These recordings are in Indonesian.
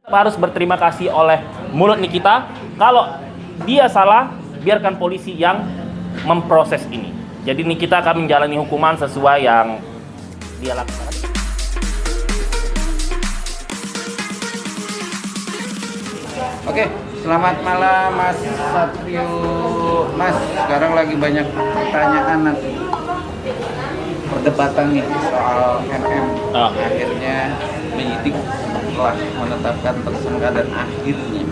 Harus berterima kasih oleh mulut Nikita. Kalau dia salah, biarkan polisi yang memproses ini. Jadi Nikita akan menjalani hukuman sesuai yang dia lakukan. Oke, selamat malam Mas Satrio. Mas, sekarang lagi banyak pertanyaan nanti perdebatan nih soal MM. Akhirnya penyidik telah menetapkan tersangka dan akhirnya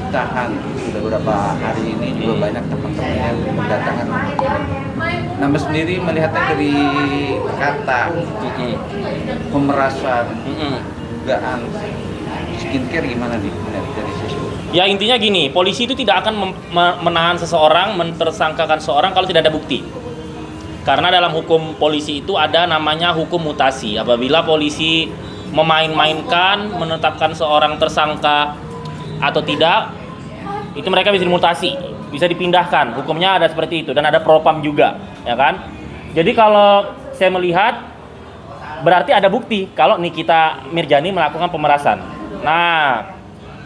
ditahan. Sudah beberapa hari ini juga banyak teman-teman yang berdatangan. Nah, Mas sendiri melihatnya dari kata pemerasan, dugaan skincare gimana nih dari sisi? Ya intinya gini, polisi itu tidak akan menahan seseorang, mentersangkakan seorang kalau tidak ada bukti. Karena dalam hukum polisi itu ada namanya hukum mutasi. Apabila polisi memain-mainkan, menetapkan seorang tersangka atau tidak, itu mereka bisa dimutasi, bisa dipindahkan. Hukumnya ada seperti itu dan ada propam juga, ya kan? Jadi kalau saya melihat berarti ada bukti kalau Nikita Mirjani melakukan pemerasan. Nah,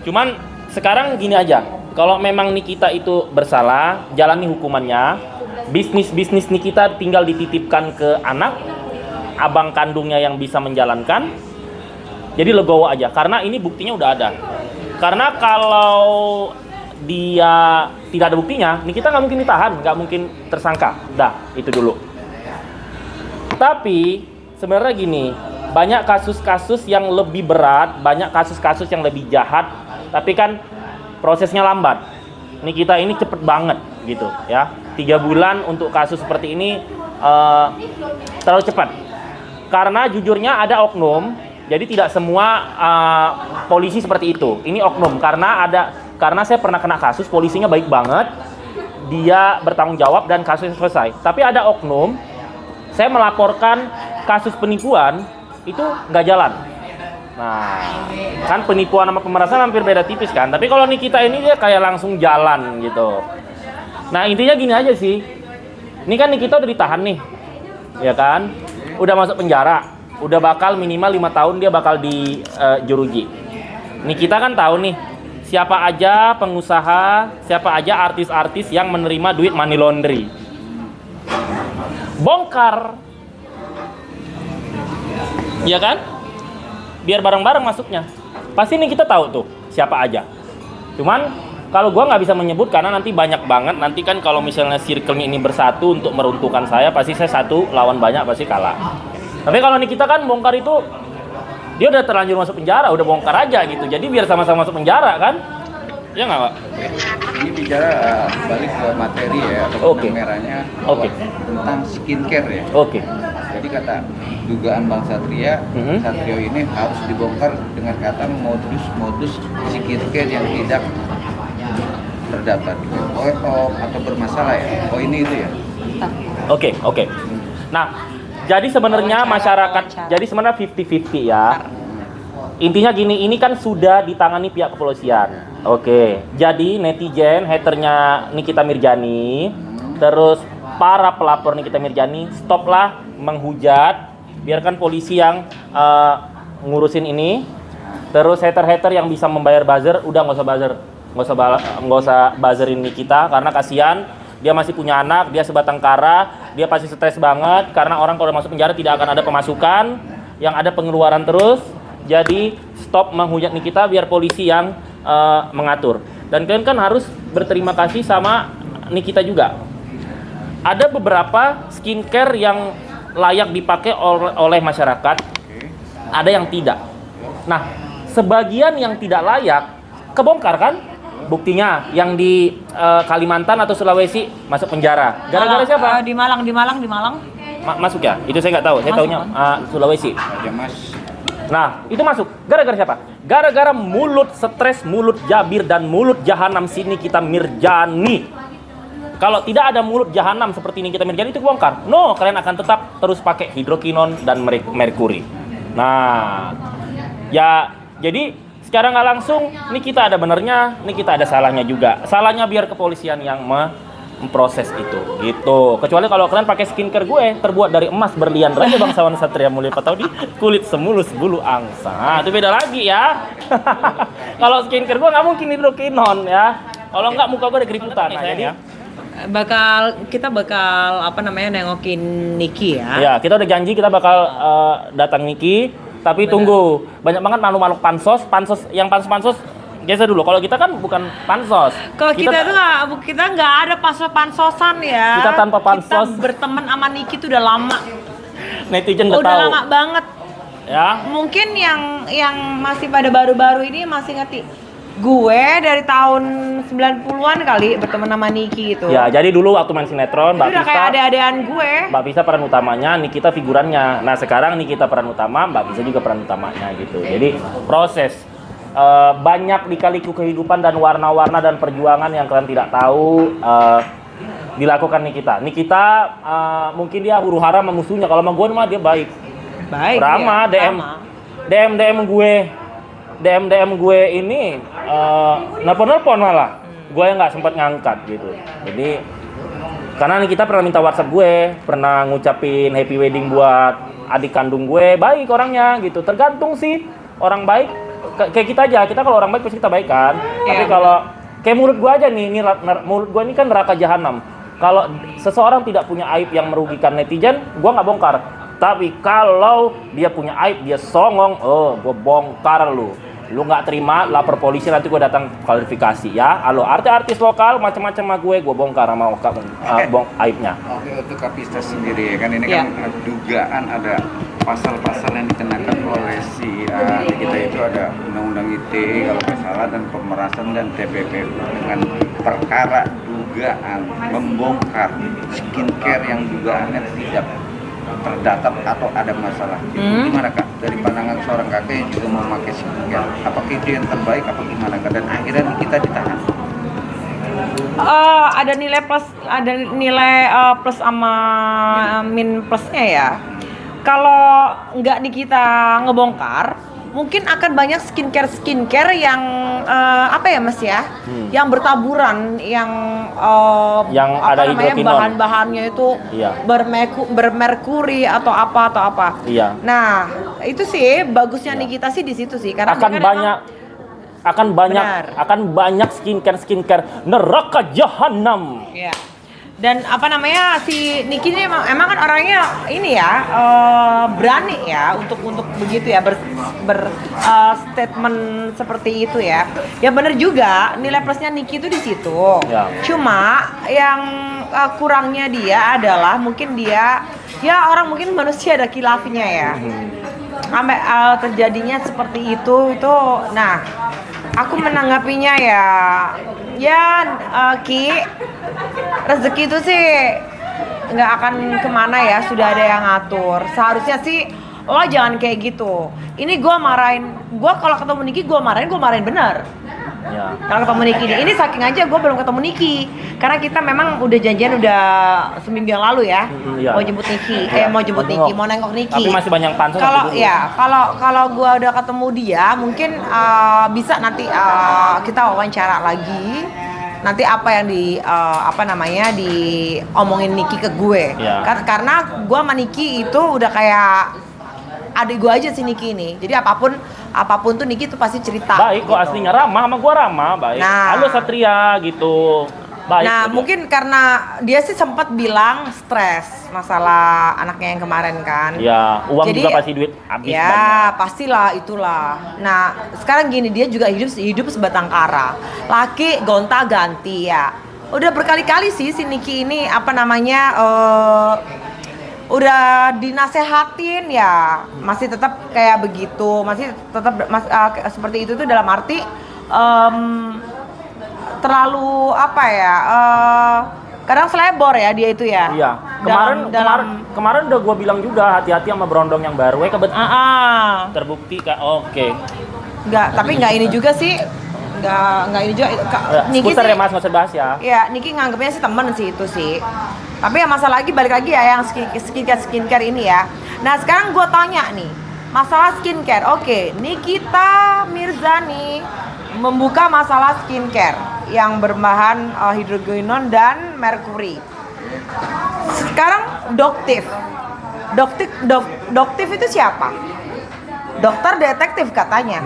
cuman sekarang gini aja, kalau memang Nikita itu bersalah, jalani hukumannya. Bisnis Nikita tinggal dititipkan ke anak, abang kandungnya yang bisa menjalankan. Jadi legowo aja, karena ini buktinya udah ada. Karena kalau dia tidak ada buktinya, Nikita nggak mungkin ditahan, nggak mungkin tersangka. Dah, itu dulu. Tapi sebenarnya gini, banyak kasus-kasus yang lebih berat, banyak kasus-kasus yang lebih jahat, tapi kan prosesnya lambat. Nikita ini cepet banget gitu ya. 3 bulan untuk kasus seperti ini terlalu cepat. Karena jujurnya ada oknum, jadi tidak semua polisi seperti itu. Ini oknum karena saya pernah kena kasus polisinya baik banget, dia bertanggung jawab dan kasusnya selesai. Tapi ada oknum, saya melaporkan kasus penipuan itu nggak jalan. Nah, kan penipuan sama pemerasan hampir beda tipis kan. Tapi kalau Nikita ini dia kayak langsung jalan gitu. Nah, intinya gini aja sih. Ini kan Nikita udah ditahan nih. Ya kan? Udah masuk penjara. Udah bakal minimal 5 tahun dia bakal di juruji. Nikita kan tahu nih siapa aja pengusaha, siapa aja artis-artis yang menerima duit money laundry. Bongkar. Ya kan? Biar bareng-bareng masuknya. Pasti nih kita tahu tuh siapa aja. Cuman kalau gua nggak bisa menyebut karena nanti banyak banget. Nanti kan kalau misalnya circle-nya ini bersatu untuk meruntuhkan saya, pasti saya satu lawan banyak pasti kalah. Tapi kalau nih kita kan bongkar itu, dia udah terlanjur masuk penjara, udah bongkar aja gitu. Jadi biar sama-sama masuk penjara kan? Ya nggak, Pak? Ini bicara balik ke materi ya, atau merahnya tentang skincare ya. Jadi kata dugaan Bang Satrio ini harus dibongkar dengan kata modus skincare yang tidak terdaftar atau bermasalah ya. Oh ini itu ya. Oke. Nah, jadi sebenarnya masyarakat, jadi sebenarnya 50-50 ya. Intinya gini, ini kan sudah ditangani pihak kepolisian. Jadi netizen, haternya Nikita Mirjani, terus para pelapor Nikita Mirjani, stoplah menghujat, biarkan polisi yang ngurusin ini. Terus hater-hater yang bisa membayar buzzer, udah nggak usah buzzerin Nikita, karena kasihan, dia masih punya anak, dia sebatang kara, dia pasti stres banget, karena orang kalau masuk penjara tidak akan ada pemasukan, yang ada pengeluaran terus. Jadi stop menghujat Nikita, biar polisi yang mengatur. Dan kalian kan harus berterima kasih sama Nikita juga. Ada beberapa skincare yang layak dipakai oleh masyarakat, ada yang tidak. Nah, sebagian yang tidak layak kebongkar kan? Buktinya yang di Kalimantan atau Sulawesi masuk penjara. Gara-gara siapa? Di Malang. Masuk ya? Itu saya nggak tahu. Saya taunya Sulawesi. Nah, itu masuk. Gara-gara siapa? Gara-gara mulut stres, mulut jabir, dan mulut jahanam sini Nikita Mirjani. Kalau tidak ada mulut jahanam seperti Nikita Mirjani itu bongkar. No, kalian akan tetap terus pakai hidrokinon dan merkuri. Nah, ya jadi secara nggak langsung Nikita ada benernya, Nikita ada salahnya juga. Salahnya biar kepolisian yang proses itu gitu. Kecuali kalau kalian pakai skincare gue terbuat dari emas berlian aja bangsawan Satria Mulia atau di kulit semulus bulu angsa. Nah, itu beda lagi ya. Kalau skincare gue nggak mungkin hidrokinon ya. Kalau nggak muka gue ada keriputan ya. Kita bakal apa namanya nengokin Niki ya. Ya, kita udah janji kita bakal datang Niki, tapi tunggu. Banyak banget makhluk-makhluk pansos yang pansos geser dulu. Kalau kita kan bukan pansos. Kalau kita nggak ada pansosan ya. Kita tanpa pansos. Kita berteman sama Niki tuh udah lama. Netizen udah tahu. Udah lama banget. Ya. Mungkin yang masih pada baru-baru ini masih ngerti. Gue dari tahun 90-an kali berteman sama Niki gitu. Ya, jadi dulu waktu main sinetron, Mbak udah Pisa, kayak ade-adean gue. Mbak Pisa peran utamanya, Nikita figurannya. Nah, sekarang Nikita peran utama, Mbak Pisa juga peran utamanya gitu. Jadi, proses banyak di-liku kehidupan dan warna-warna dan perjuangan yang kalian tidak tahu dilakukan Nikita. Nikita mungkin dia huru-hara sama musuhnya. Kalau sama gue mah dia baik. Baik. Ramah, ya, DM gue ini nelpon malah. Gue nggak sempat ngangkat gitu. Jadi karena Nikita pernah minta WhatsApp gue, pernah ngucapin happy wedding buat adik kandung gue, baik orangnya gitu. Tergantung sih orang baik. Kayak kita aja, kita kalau orang baik pasti kita baik kan. Tapi kalau kayak mulut gue aja nih, mulut gue ini kan neraka jahanam. Kalau seseorang tidak punya aib yang merugikan netizen, gue nggak bongkar. Tapi kalau dia punya aib, dia songong, gue bongkar lu. Lu nggak terima, lapor polisi, nanti gue datang klarifikasi ya. Halo, artis lokal macam-macam sama gue bongkar sama aibnya. Oke, untuk Kapista sendiri kan ini kan dugaan ada pasal-pasal yang dikenakan oleh si kita itu ada undang-undang ITE kalau nggak salah dan pemerasan dan TPPU dengan perkara dugaan membongkar skincare yang dugaannya tidak terdata atau ada masalah. Itu gimana Kak? Dari pandangan seorang kakek yang juga mau memakai skincare, apakah itu yang terbaik apa gimana Kak? Dan akhirnya kita ditahan. Ada nilai plus sama min plusnya ya. Kalau nggak kita ngebongkar, mungkin akan banyak skincare yang apa ya Mas ya, yang bertaburan, yang ada hidrokinon, bahan-bahannya itu bermerkuri atau apa. Iya. Nah itu sih bagusnya Nikita sih di situ sih, karena akan banyak skincare neraka jahanam. Iya. Dan apa namanya si Niki ini emang kan orangnya ini ya berani ya untuk begitu ya statement seperti itu ya. Ya benar juga nilai plusnya Niki itu di situ. Ya. Cuma yang kurangnya dia adalah mungkin dia ya orang mungkin manusia ada khilafnya ya. Sampai terjadinya seperti itu. Nah, aku menanggapinya Ki, rezeki itu sih nggak akan kemana ya, sudah ada yang ngatur. Seharusnya sih lo jangan kayak gitu. Ini gue kalau ketemu Niki gue marahin bener. Ya. Kalau ketemu Niki ini saking aja gue belum ketemu Niki karena kita memang udah janjian udah seminggu yang lalu ya. Mau jemput Niki, mau nengok Niki. Tapi masih banyak pansos. Kalau gue udah ketemu dia mungkin bisa nanti kita wawancara lagi. Nanti apa yang diomongin Niki ke gue. Ya. Karena gue sama Niki itu udah kayak adik gue aja sih Niki ini. Jadi apapun tuh Niki tuh pasti cerita. Baik kok gitu. Aslinya ramah sama gue ramah, baik. Halo Satria gitu. Baik. Nah, mungkin karena dia sih sempat bilang stres masalah anaknya yang kemarin kan. Iya, uang juga pasti duit habis ya, banyak. Pastilah itulah. Nah, sekarang gini dia juga hidup sebatang kara. Laki gonta-ganti ya. Udah berkali-kali sih si Niki ini udah dinasehatin ya, masih tetap kayak begitu, masih tetap seperti itu tuh dalam arti terlalu kadang selebor ya dia itu ya. Iya. Kemarin udah gue bilang juga hati-hati sama berondong yang baru. Terbukti Kak. Oke. Tapi nggak ini juga sih. Nggak ini juga. Niki sih, ya Mas, nggak usah bahas ya. Iya, Niki nganggapnya sih temen sih itu sih. Tapi yang masalah balik lagi ya yang skincare ini ya. Nah sekarang gue tanya nih, masalah skincare. Oke, Nikita Mirzani membuka masalah skincare. yang berbahan hidrogenon dan merkuri. Sekarang doktif. Doktif itu siapa? Dokter detektif katanya.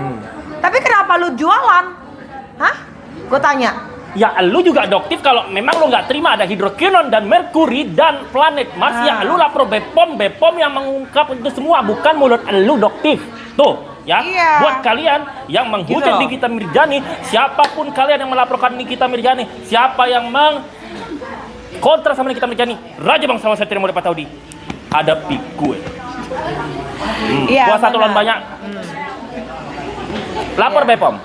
Tapi kenapa lu jualan? Hah? Gue tanya. Ya lu juga doktif kalau memang lu nggak terima ada hidrogenon dan merkuri dan planet Mars. Ya lu lapor BPOM yang mengungkap itu semua, bukan mulut lu doktif. Tuh ya, iya. Buat kalian yang menghujat Gitu. Nikita Mirzani, siapapun kalian yang melaporkan Nikita Mirzani, siapa yang kontra sama Nikita Mirzani, Raja Bangsawan Satria Mulia Pataudi, hadapi gue. Iya, Gua satu lawan benar. banyak. Lapor BPOM.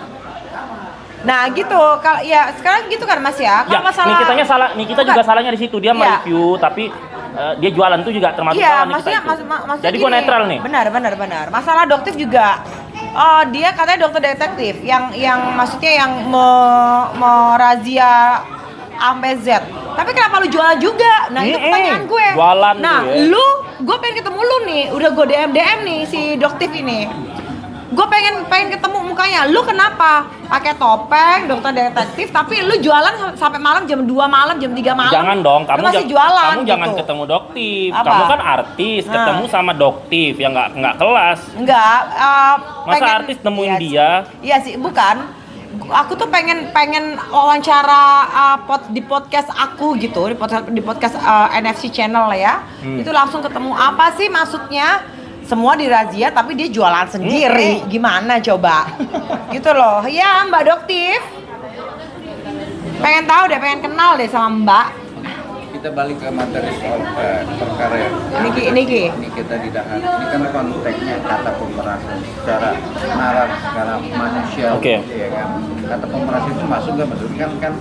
Nah gitu, kalau ya sekarang gitu kan Mas ya. Kalau masalah Nikitanya salah, Nikita juga salahnya di situ. Dia Iya. mereview, tapi dia jualan tuh juga termasuk iya, salah Nikita maksudnya itu. Jadi gua gini, netral nih. Benar. Masalah doktif juga. Dia katanya dokter detektif yang maksudnya yang merazia sampai Z. Tapi kenapa lu jualan juga? Nah, itu pertanyaan gue. Jualan nah, ya. gue pengen ketemu lu nih. Udah gue DM nih si doktif ini. Gue pengen ketemu mukanya. Lu kenapa pakai topeng dokter detektif tapi lu jualan sampai malam jam 2 malam, jam 3 malam? Jangan dong, lu masih jualan kamu gitu. jangan ketemu doktif. Apa? Kamu kan artis, ketemu sama doktif yang nggak kelas. Enggak, Masa artis nemuin dia? Iya sih, bukan. Aku tuh pengen wawancara di podcast aku gitu, di podcast NFC channel ya. Itu langsung ketemu apa sih maksudnya? Semua dirazia tapi dia jualan sendiri. Gimana coba? Gitu loh. Ya, Mbak Doktif. Pengen tahu deh, pengen kenal deh sama Mbak. Kita balik ke materi soal perkara ya. Niki. Ini kita ditahan. Ini kan konteksnya kata pemerasan secara nalar, secara manusia. Oke. Ya kan. Kata pemerasan itu masuk nggak masuk kan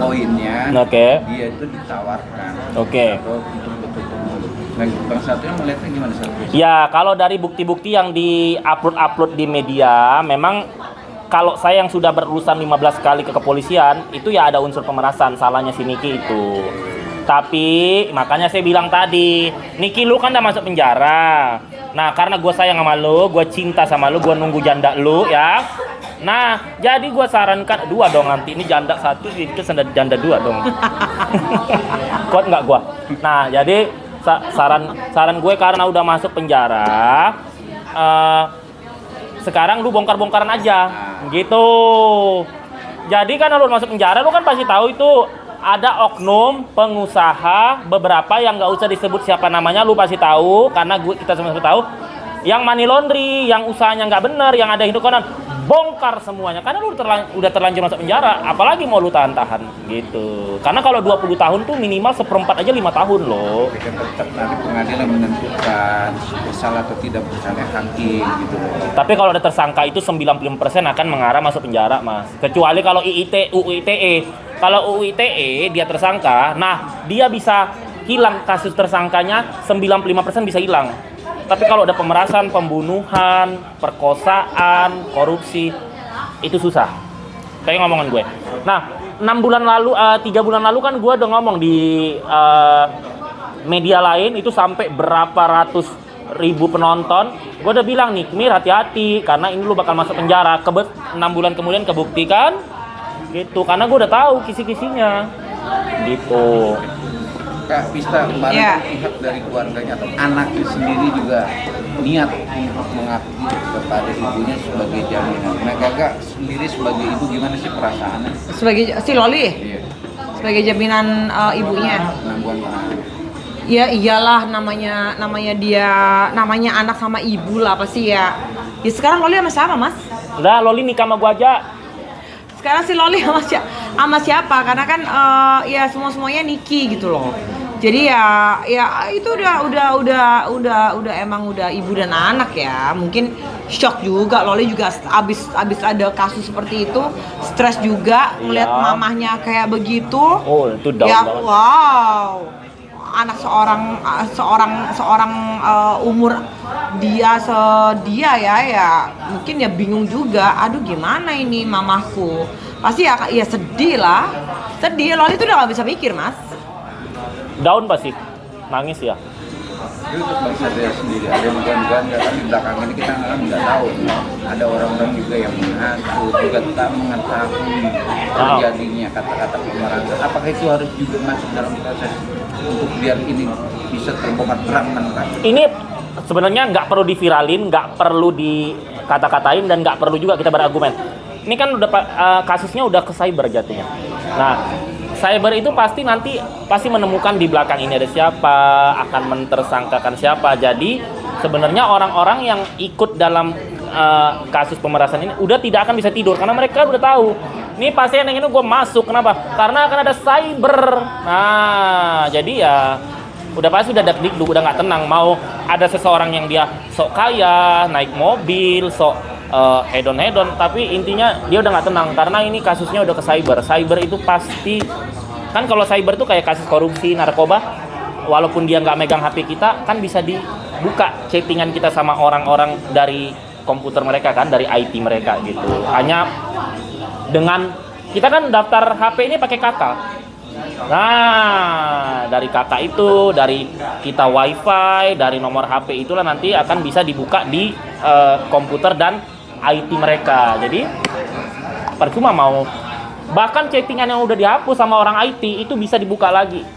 poinnya. Oke. Dia itu ditawarkan. Oke. Atau untuk betul-betul. Nah, Bang Satrio melihatnya gimana Satrio? Ya, kalau dari bukti-bukti yang di-upload di media, memang kalau saya yang sudah berurusan 15 kali ke kepolisian, itu ya ada unsur pemerasan, salahnya si Niki itu. Tapi, makanya saya bilang tadi, Niki lu kan udah masuk penjara. Nah, karena gue sayang sama lu, gue cinta sama lu, gue nunggu janda lu ya. Nah, jadi gue sarankan, 2 dong nanti, ini janda 1, itu janda 2 dong. Kuat nggak gue? Nah, jadi saran gue karena udah masuk penjara, sekarang lu bongkar-bongkaran aja gitu. Jadi kan lu masuk penjara, lu kan pasti tahu itu ada oknum pengusaha beberapa yang nggak usah disebut siapa namanya, lu pasti tahu karena kita semua tahu, yang money laundry, yang usahanya nggak benar, yang ada hidrogenon, bongkar semuanya karena lu udah terlanjur masuk penjara, apalagi mau lu tahan-tahan gitu. Karena kalau 20 tahun tuh minimal 1/4 aja 5 tahun loh. Jadi kan tetap nanti pengadilan menentukan bersalah atau tidak bersalah hakim gitu loh. Tapi kalau ada tersangka itu 95% akan mengarah masuk penjara, Mas. Kecuali kalau UU ITE. Kalau UU ITE dia tersangka, nah dia bisa hilang kasus tersangkanya, 95% bisa hilang. Tapi kalau ada pemerasan, pembunuhan, perkosaan, korupsi, itu susah. Kayak ngomongan gue. Nah, 3 bulan lalu kan gue udah ngomong di media lain itu sampai berapa ratus ribu penonton. Gue udah bilang nih, Mir hati-hati karena ini lu bakal masuk penjara. 6 bulan kemudian kebuktikan gitu. Karena gue udah tahu kisi-kisinya. Gitu. Kak Pista kemarin pihak dari keluarganya atau anaknya sendiri juga niat untuk mengakui kepada ibunya sebagai jaminan. Nah, Kakak sendiri sebagai ibu gimana sih perasaannya? Sebagai si Loli, Iya. sebagai jaminan ibunya. Penangguhan penahanan. Ya iyalah namanya dia namanya anak sama ibu lah pasti ya. Ya sekarang Loli sama siapa, Mas? Udah, Loli nikah sama gue aja. Sekarang si Loli sama siapa? Karena kan ya semuanya Niki gitu loh. Jadi ya itu udah emang udah ibu dan anak ya. Mungkin shock juga, Loli juga abis ada kasus seperti itu, stres juga ngeliat mamahnya kayak begitu. Oh, itu down ya, banget. wow. Anak seorang umur dia ya mungkin ya bingung juga, aduh gimana ini mamahku, pasti ya sedih lah, Loli tuh udah gak bisa mikir, Mas. Down pasti, nangis ya. Jadi untuk Bang Satria sendiri ada yang ganda kan di belakang ini kita kan nggak tahu. Ada orang-orang juga yang mengaku juga tak mengetahui terjadinya kata-kata pemerasan. Apakah itu harus juga masuk dalam proses untuk biar ini bisa terbongkar terang kan? Ini sebenarnya nggak perlu diviralin, nggak perlu dikata-katain, dan nggak perlu juga kita berargumen. Ini kan udah kasusnya udah ke cyber jatuhnya. Nah, cyber itu pasti menemukan di belakang ini ada siapa, akan mentersangkakan siapa. Jadi sebenarnya orang-orang yang ikut dalam kasus pemerasan ini udah tidak akan bisa tidur karena mereka udah tahu. Ini pasti yang ini gue masuk. Kenapa? Karena akan ada cyber. Nah, jadi ya udah pasti udah dakdikduk, udah nggak tenang. Mau ada seseorang yang dia sok kaya, naik mobil, sok hedon, tapi intinya dia udah nggak tenang karena ini kasusnya udah ke cyber. Cyber itu pasti kan, kalau cyber tuh kayak kasus korupsi, narkoba, walaupun dia nggak megang HP kita, kan bisa dibuka chattingan kita sama orang-orang dari komputer mereka kan, dari IT mereka gitu. Hanya dengan kita kan daftar HP ini pakai kakak. Nah, dari kakak itu, dari kita wifi, dari nomor HP itulah nanti akan bisa dibuka di komputer dan IT mereka. Jadi percuma mau, bahkan chattingan yang udah dihapus sama orang IT itu bisa dibuka lagi.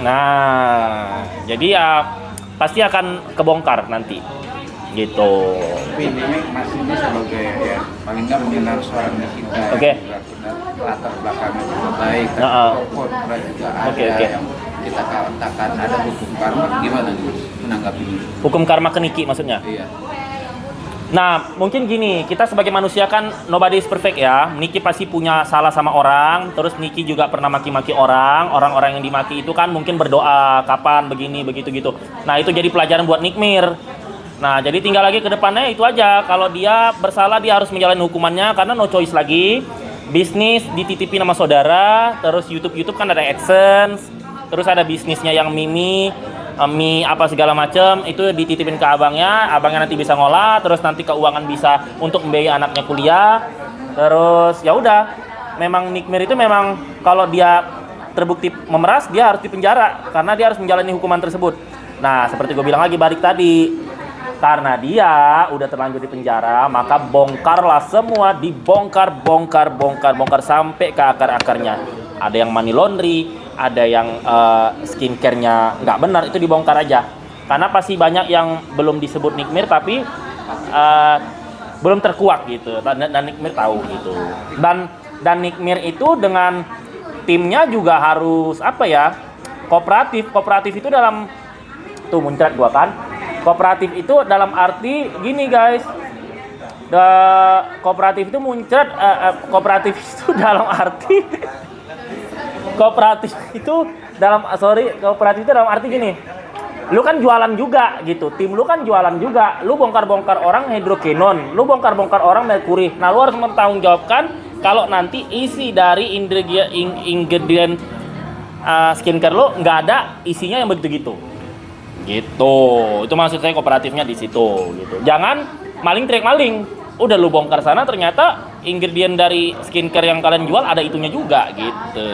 Nah, jadi ya pasti akan kebongkar nanti gitu. Tapi ini masih ini sebagai ya paling nggak mengenal suaranya kita. Oke. Latar belakangnya juga baik. Kontra juga ada yang kita katakan ada hukum karma. Gimana nih menanggapi ini? Hukum karma ke Niki maksudnya? Iya. Nah, mungkin gini, kita sebagai manusia kan nobody is perfect ya. Niki pasti punya salah sama orang, terus Niki juga pernah maki-maki orang-orang yang dimaki itu kan mungkin berdoa, kapan begini, begitu gitu. Nah, itu jadi pelajaran buat Nikmir. Nah, jadi tinggal lagi ke depannya itu aja. Kalau dia bersalah, dia harus menjalani hukumannya karena no choice lagi. Bisnis dititipin sama saudara, terus YouTube kan ada AdSense, terus ada bisnisnya yang mie apa segala macam itu dititipin ke abangnya nanti bisa ngolah, terus nanti keuangan bisa untuk membiayai anaknya kuliah. Terus ya udah, memang Nikmir itu memang kalau dia terbukti memeras dia harus dipenjara karena dia harus menjalani hukuman tersebut. Nah, seperti gue bilang lagi balik tadi, karena dia udah terlanjur di penjara, maka bongkarlah semua, dibongkar sampai ke akar-akarnya. Ada yang money laundry, ada yang skincare-nya nggak benar, itu dibongkar aja. Karena pasti banyak yang belum disebut Nikmir tapi belum terkuak gitu. Dan Nikmir tahu gitu. Dan Nikmir itu dengan timnya juga harus kooperatif. Kooperatif itu dalam tuh muncrat gua kan. Kooperatif itu dalam arti gini guys. Kooperatif itu muncrat kooperatif itu dalam arti kooperatif itu dalam arti gini. Lu kan jualan juga gitu. Tim lu kan jualan juga. Lu bongkar-bongkar orang hidrokinon, lu bongkar-bongkar orang merkuri. Nah, lu harus bertanggungjawabkan kalau nanti isi dari ingredient skincare lu nggak ada isinya yang begitu-gitu. Gitu. Itu maksud saya kooperatifnya di situ gitu. Jangan maling teriak maling. Udah lu bongkar sana ternyata ingredient dari skincare yang kalian jual ada itunya juga gitu.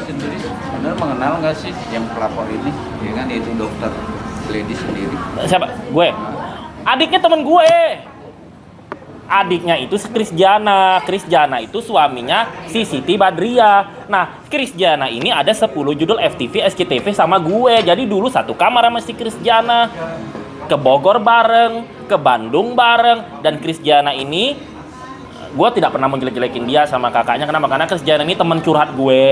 Sendiri sebenarnya mengenal nggak sih yang pelapor ini? Ya kan, yaitu dokter Lady sendiri. Siapa? Gue. Adiknya temen gue. Adiknya itu Krisjana. Krisjana itu suaminya si Siti Badriah. Nah, Krisjana ini ada 10 judul FTV, SCTV sama gue. Jadi dulu satu kamar sama si Krisjana. Ke Bogor bareng, ke Bandung bareng. Dan Krisjana ini gue tidak pernah menjelek-jelekin dia sama kakaknya. Kenapa? Karena Krisjana ini teman curhat gue.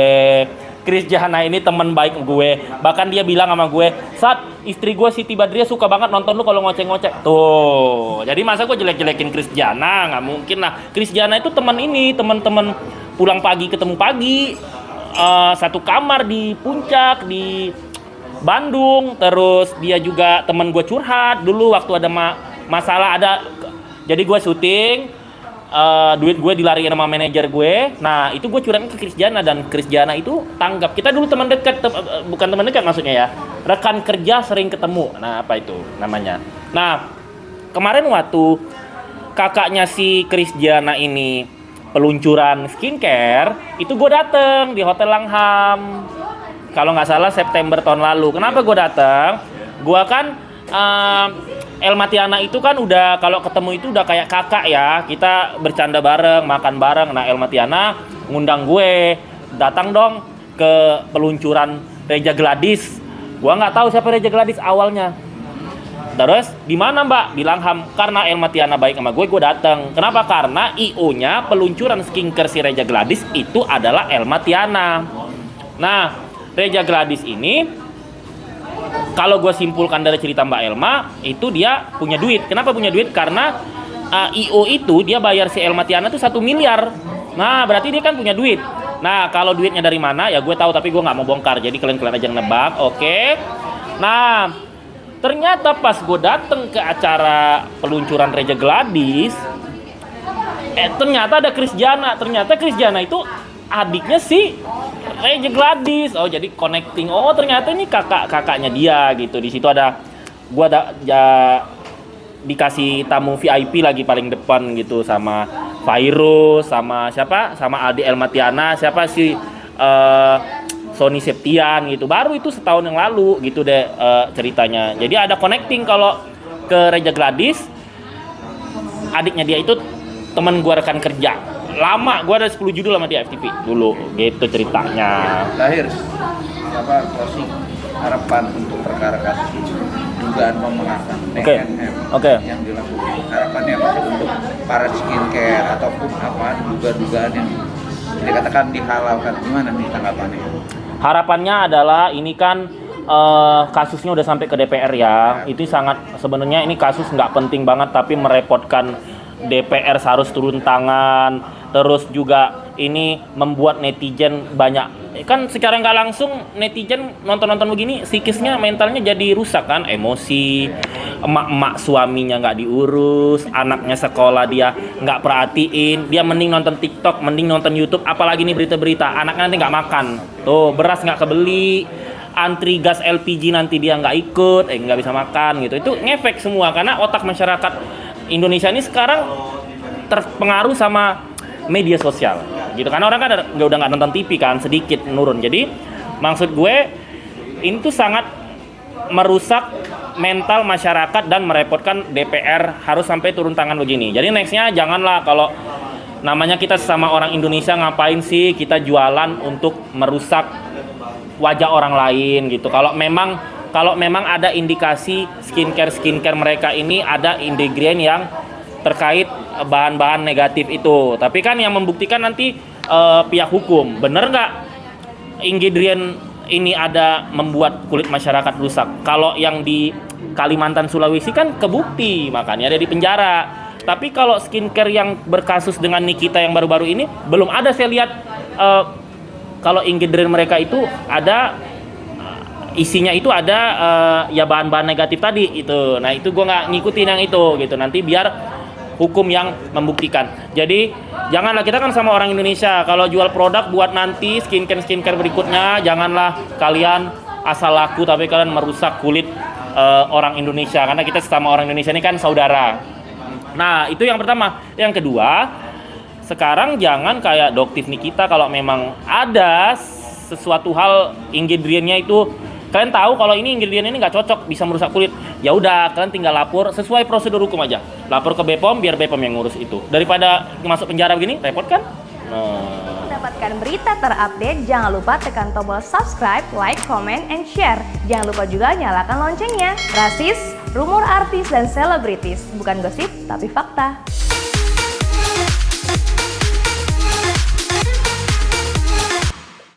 Krisjana ini teman baik gue. Bahkan dia bilang sama gue, "Sat, istri gue Siti Badriah suka banget nonton lu kalau ngoceh-ngoceh." Tuh. Jadi masa gue jelek-jelekin Krisjana? Nggak mungkin lah. Krisjana itu teman-teman pulang pagi ketemu pagi. Satu kamar di Puncak, di Bandung. Terus dia juga teman gue curhat dulu waktu ada masalah ada. Jadi gue syuting, duit gue dilariin sama manajer gue. Nah, itu gue curhatnya ke Krisjana dan Krisjana itu tanggap. Kita dulu teman dekat, bukan teman dekat maksudnya ya. Rekan kerja sering ketemu. Nah, apa itu namanya? Nah, kemarin waktu kakaknya si Krisjana ini peluncuran skincare, itu gue dateng di Hotel Langham. Kalau nggak salah September tahun lalu. Kenapa gue datang? Gua kan Elmatiana itu kan udah kalau ketemu itu udah kayak kakak ya. Kita bercanda bareng, makan bareng. Nah, Elmatiana ngundang gue, datang dong ke peluncuran Reja Gladys. Gua nggak tahu siapa Reja Gladys awalnya. Terus di mana Mbak? Bilang karena Elmatiana baik sama gue datang. Kenapa? Karena IO-nya peluncuran skincare si Reja Gladys itu adalah Elmatiana. Nah, Reja Gladys ini kalau gue simpulkan dari cerita Mbak Elma, itu dia punya duit. Kenapa punya duit? Karena IO itu dia bayar si Elmatiana tuh 1 miliar. Nah, berarti dia kan punya duit. Nah, kalau duitnya dari mana? Ya gue tahu, tapi gue nggak mau bongkar. Jadi kalian aja yang nebak, oke? Nah, ternyata pas gue dateng ke acara peluncuran Reja Gladys, ternyata ada Kris Jana. Ternyata Kris Jana itu adiknya si Reja Gladys. Oh, jadi connecting. Oh, ternyata ini kakaknya dia gitu. Di situ ada gua dikasih tamu VIP lagi paling depan gitu sama Virus, sama siapa? Sama Aldi Elmatiana, siapa sih Sony Septian gitu. Baru itu setahun yang lalu gitu deh ceritanya. Jadi ada connecting kalau ke Reja Gladys. Adiknya dia itu teman gua rekan kerja. Lama, gue ada 10 judul sama dia FTV dulu, gitu ceritanya. Terakhir, closing harapan untuk perkara kasus ini, dugaan memenangkan Oke. yang dilakukan. Harapannya apa sih untuk para skincare ataupun apa dugaan yang dikatakan dihalalkan, gimana nih tanggapannya? Harapannya adalah ini kan kasusnya udah sampai ke DPR ya. Itu sangat sebenarnya ini kasus nggak penting banget tapi merepotkan DPR, harus turun tangan. Terus juga ini membuat netizen banyak, kan secara nggak langsung netizen nonton begini psikisnya, mentalnya jadi rusak kan, emosi. Emak-emak suaminya nggak diurus, anaknya sekolah dia nggak perhatiin, dia mending nonton TikTok, mending nonton YouTube, apalagi nih berita-berita, anaknya nanti nggak makan, tuh beras nggak kebeli, antri gas LPG nanti dia nggak ikut, nggak bisa makan gitu. Itu ngefek semua karena otak masyarakat Indonesia ini sekarang terpengaruh sama media sosial gitu, karena orang kan udah nggak nonton TV kan, sedikit menurun. Jadi maksud gue ini tuh sangat merusak mental masyarakat dan merepotkan DPR harus sampai turun tangan begini. Jadi nextnya janganlah, kalau namanya kita sesama orang Indonesia, ngapain sih kita jualan untuk merusak wajah orang lain gitu. Kalau memang ada indikasi skincare mereka ini ada ingredient yang terkait bahan-bahan negatif itu, tapi kan yang membuktikan nanti pihak hukum. Bener nggak ingredient ini ada membuat kulit masyarakat rusak? Kalau yang di Kalimantan Sulawesi kan kebukti, makanya ada di penjara. Tapi kalau skincare yang berkasus dengan Nikita yang baru-baru ini belum ada saya lihat kalau ingredient mereka itu ada isinya itu ada ya bahan-bahan negatif tadi itu. Nah itu gue nggak ngikutin yang itu gitu, nanti biar hukum yang membuktikan. Jadi janganlah, kita kan sama orang Indonesia, kalau jual produk buat nanti skincare berikutnya, janganlah kalian asal laku tapi kalian merusak kulit orang Indonesia, karena kita sama orang Indonesia ini kan saudara. Nah itu yang pertama. Yang kedua, sekarang jangan kayak Doktif Nikita, kalau memang ada sesuatu hal ingredientnya itu kalian tahu kalau ini ingredient ini nggak cocok, bisa merusak kulit, ya udah kalian tinggal lapor sesuai prosedur hukum aja, lapor ke BPOM biar BPOM yang ngurus itu, daripada masuk penjara begini, repot kan? Mendapatkan berita terupdate, jangan lupa tekan tombol subscribe, like, comment, and share. Jangan lupa juga nyalakan loncengnya. Rasis, rumor artis dan selebritis, bukan gosip tapi fakta.